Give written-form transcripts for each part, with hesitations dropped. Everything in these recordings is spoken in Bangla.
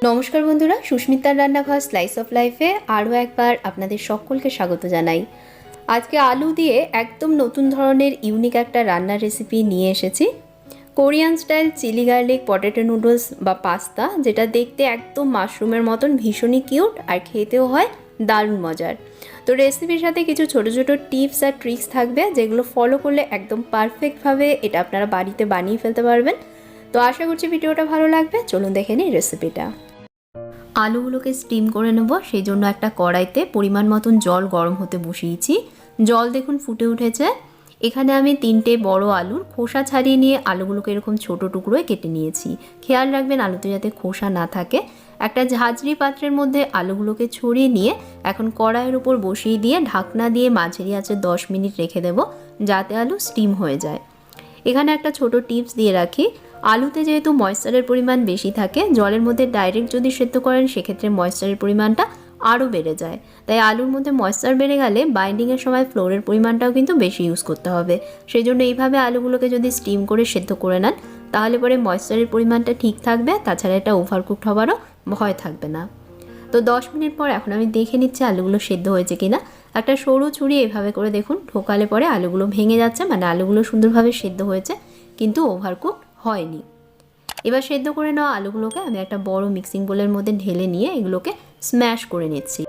নমস্কার বন্ধুরা, সুস্মিতার রান্নাঘর স্লাইস অফ লাইফে আরও একবার আপনাদের সকলকে স্বাগত জানাই। আজকে আলু দিয়ে একদম নতুন ধরনের ইউনিক একটা রান্নার রেসিপি নিয়ে এসেছি। Korean style chilli garlic potato noodles বা পাস্তা, যেটা দেখতে একদম মাশরুমের মতন ভীষণই কিউট আর খেতেও হয় দারুণ মজার। তো রেসিপির সাথে কিছু ছোট ছোট টিপস আর ট্রিক্স থাকবে, যেগুলো ফলো করলে একদম পারফেক্টভাবে এটা আপনারা বাড়িতে বানিয়ে ফেলতে পারবেন। তো আশা করছি ভিডিওটা ভালো লাগবে। চলুন দেখে নিই রেসিপিটা। আলুগুলোকে স্টিম করে নেব, সেই জন্য একটা কড়াইতে পরিমাণ মতন জল গরম হতে বসিয়েছি। জল দেখুন ফুটে উঠেছে। এখানে আমি 3টে বড় আলুর খোসা ছাড়িয়ে নিয়ে আলুগুলোকে এরকম ছোট টুকরোয় কেটে নিয়েছি। খেয়াল রাখবেন আলুতে যাতে খোসা না থাকে। একটা ঝাঁঝরি পাত্রের মধ্যে আলুগুলোকে ছড়িয়ে নিয়ে এখন কড়াইয়ের উপর বসিয়ে দিয়ে ঢাকনা দিয়ে মাঝারি আঁচে 10 মিনিট রেখে দেব, যাতে আলু স্টিম হয়ে যায়। এখানে একটা ছোট টিপস দিয়ে রাখি, আলুতে যেহেতু ময়েশ্চারের পরিমাণ বেশি থাকে, জলের মধ্যে ডাইরেক্ট যদি সেদ্ধ করেন সেক্ষেত্রে ময়েশ্চারের পরিমাণটা আরও বেড়ে যায়। তাই আলুর মধ্যে ময়েশ্চার বেড়ে গেলে বাইন্ডিংয়ের সময় ফ্লোরের পরিমাণটাও কিন্তু বেশি ইউজ করতে হবে। সেই জন্য এইভাবে আলুগুলোকে যদি স্টিম করে সেদ্ধ করে নেন তাহলে পরে ময়েশ্চারের পরিমাণটা ঠিক থাকবে, তাছাড়া এটা ওভারকুকড হওয়ারও ভয় থাকবে না। তো 10 মিনিট পর এখন আমি দেখে নিচ্ছি আলুগুলো সেদ্ধ হয়েছে কিনা। একটা সরু ছুরি এভাবে করে দেখুন ঢোকালে পরে আলুগুলো ভেঙে যাচ্ছে, মানে আলুগুলো সুন্দরভাবে সেদ্ধ হয়েছে কিন্তু ওভারকুক হয়নি। এবার সেদ্ধ করে নেওয়া আলুগুলোকে আমি একটা বড় মিক্সিং বোলের মধ্যে ঢেলে নিয়ে এগুলোকে স্ম্যাশ করে নিচ্ছি।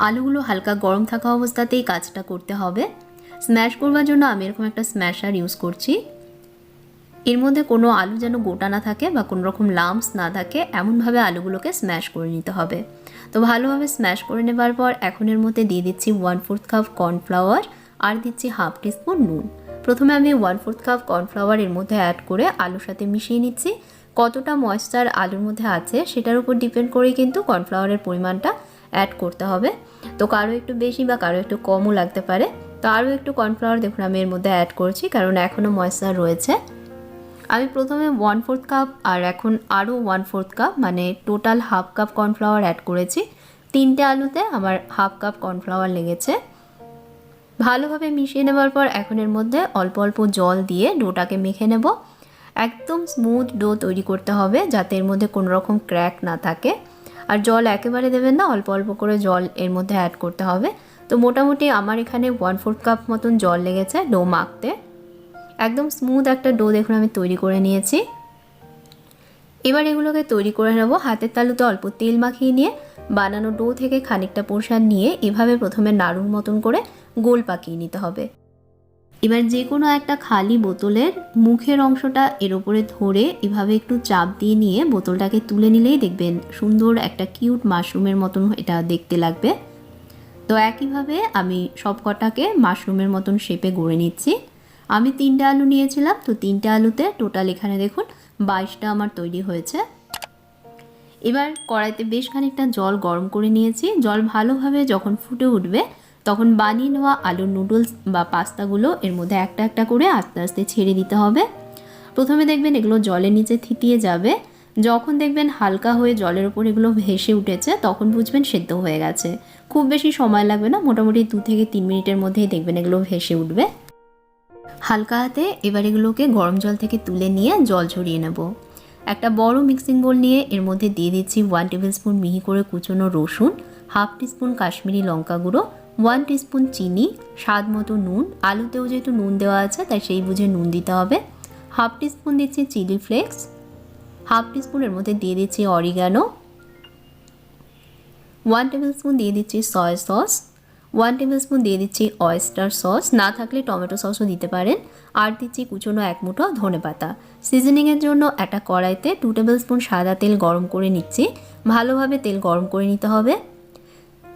আলুগুলো হালকা গরম থাকা অবস্থাতেই কাজটা করতে হবে। স্ম্যাশ করবার জন্য আমি এরকম একটা স্ম্যাশার ইউজ করছি। এর মধ্যে কোনো আলু যেন গোটা না থাকে বা কোনো রকম লাম্পস না থাকে, এমনভাবে আলুগুলোকে স্ম্যাশ করে নিতে হবে। তো ভালোভাবে স্ম্যাশ করে নেবার পর এখন এর মধ্যে দিয়ে দিচ্ছি 1/4 কাপ কর্নফ্লাওয়ার আর দিচ্ছি হাফ টিস্পুন নুন। প্রথমে আমি 1/4 কাপ কর্নফ্লাওয়ার এর মধ্যে অ্যাড করে আলুর সাথে মিশিয়ে নিচ্ছি। কতটা ময়েশ্চার আলুর মধ্যে আছে সেটার উপর ডিপেন্ড করেই কিন্তু কর্নফ্লাওয়ারের পরিমাণটা অ্যাড করতে হবে। তো কারো একটু বেশি বা কারো একটু কমও লাগতে পারে। তো আরও একটু কর্নফ্লাওয়ার দেখুন আমি এর মধ্যে অ্যাড করছি, কারণ এখনও ময়েশ্চার রয়েছে। আমি প্রথমে 1/4 কাপ আর এখন আরও 1/4 কাপ, মানে total half cup cornflour add করেছি। 3টে আলুতে আমার হাফ কাপ কর্নফ্লাওয়ার লেগেছে। ভালোভাবে মিশিয়ে নেবার পর এখন এর মধ্যে অল্প অল্প জল দিয়ে ডোটাকে মেখে নেব। একদম স্মুথ ডো তৈরি করতে হবে, যাতে এর মধ্যে কোনো রকম ক্র্যাক না থাকে। আর জল একেবারে দেবেন না, অল্প অল্প করে জল এর মধ্যে অ্যাড করতে হবে। তো মোটামুটি আমার এখানে 1/4 কাপ মতন জল লেগেছে ডো মাখতে। একদম স্মুথ একটা ডো দেখুন আমি তৈরি করে নিয়েছি। এবার এগুলোকে তৈরি করে নেব। হাতের তালুতে অল্প তেল মাখিয়ে নিয়ে বানানো ডো থেকে খানিকটা পোর্শন নিয়ে এভাবে প্রথমে নাড়ুর মতন করে গোল পাকিয়ে নিতে হবে। এবার যে কোনো একটা খালি বোতলের মুখের অংশটা এর উপরে ধরে এভাবে একটু চাপ দিয়ে নিয়ে বোতলটাকে তুলে নিলেই দেখবেন সুন্দর একটা কিউট মাশরুমের মতন এটা দেখতে লাগবে। তো একইভাবে আমি সব কটাকে মাশরুমের মতন শেপে গড়ে নিচ্ছি। আমি 3টে আলু নিয়েছিলাম, তো 3টে আলুতে টোটাল এখানে দেখুন 22টা আমার তৈরি হয়েছে। এবার কড়াইতে বেশ খানিকটা জল গরম করে নিয়েছি। জল ভালোভাবে যখন ফুটে উঠবে তখন বানিয়ে নেওয়া আলুর নুডলস বা পাস্তাগুলো এর মধ্যে একটা একটা করে আস্তে আস্তে ছেড়ে দিতে হবে। প্রথমে দেখবেন এগুলো জলের নিচে থিতিয়ে যাবে। যখন দেখবেন হালকা হয়ে জলের ওপর এগুলো ভেসে উঠেছে তখন বুঝবেন সেদ্ধ হয়ে গেছে। খুব বেশি সময় লাগবে না, মোটামুটি 2 থেকে 3 মিনিটের মধ্যেই দেখবেন এগুলো ভেসে উঠবে। হালকা হাতে এবার এগুলোকে গরম জল থেকে তুলে নিয়ে জল ঝরিয়ে নেব। একটা বড় মিক্সিং বোল নিয়ে এর মধ্যে দিয়ে দিচ্ছি 1 টেবিল স্পুন মিহি করে কুচনো রসুন, হাফ টিস্পুন কাশ্মীরি লঙ্কা গুঁড়ো, 1 টিস্পুন চিনি, স্বাদ মতো নুন। আলুতেও যেহেতু নুন দেওয়া আছে তাই সেই বুঝে নুন দিতে হবে। হাফ টিস্পুন দিচ্ছি চিলি ফ্লেক্স, হাফ টিস্পুন এর মধ্যে দিয়ে দিচ্ছি অরিগানো, 1 টেবিল স্পুন দিয়ে দিচ্ছি সয়া সস, 1 টেবিল স্পুন দিয়ে দিচ্ছি অয়েস্টার সস, না থাকলে টমেটো সসও দিতে পারেন, আর দিচ্ছি কুচনো 1 মুঠো ধনেপাতা। সিজনিংয়ের জন্য একটা কড়াইতে 2 টেবিল স্পুন সাদা তেল গরম করে নিচ্ছি। ভালোভাবে তেল গরম করে নিতে হবে।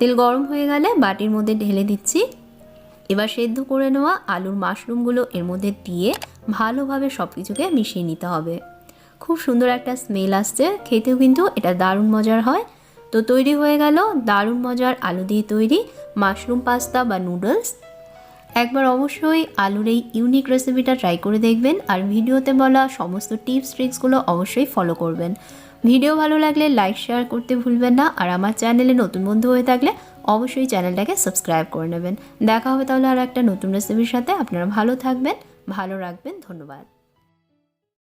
তেল গরম হয়ে গেলে বাটির মধ্যে ঢেলে দিচ্ছি। এবার সেদ্ধ করে নেওয়া আলুর মাশরুমগুলো এর মধ্যে দিয়ে ভালোভাবে সব কিছুকে মিশিয়ে নিতে হবে। খুব সুন্দর একটা স্মেল আসছে, খেতেও কিন্তু এটা দারুণ মজার হয়। তো তৈরি হয়ে গেল দারুণ মজার আলু দিয়ে তৈরি মাশরুম পাস্তা বা নুডলস। একবার অবশ্যই আলুর এই ইউনিক রেসিপিটা ট্রাই করে দেখবেন, আর ভিডিওতে বলা সমস্ত টিপস ট্রিক্সগুলো অবশ্যই ফলো করবেন। ভিডিও ভালো লাগলে লাইক শেয়ার করতে ভুলবেন না, আর আমার চ্যানেলে নতুন বন্ধু হয়ে থাকলে অবশ্যই চ্যানেলটাকে সাবস্ক্রাইব করে নেবেন। দেখা হবে তাহলে আর একটা নতুন রেসিপির সাথে। আপনারা ভালো থাকবেন, ভালো রাখবেন। ধন্যবাদ।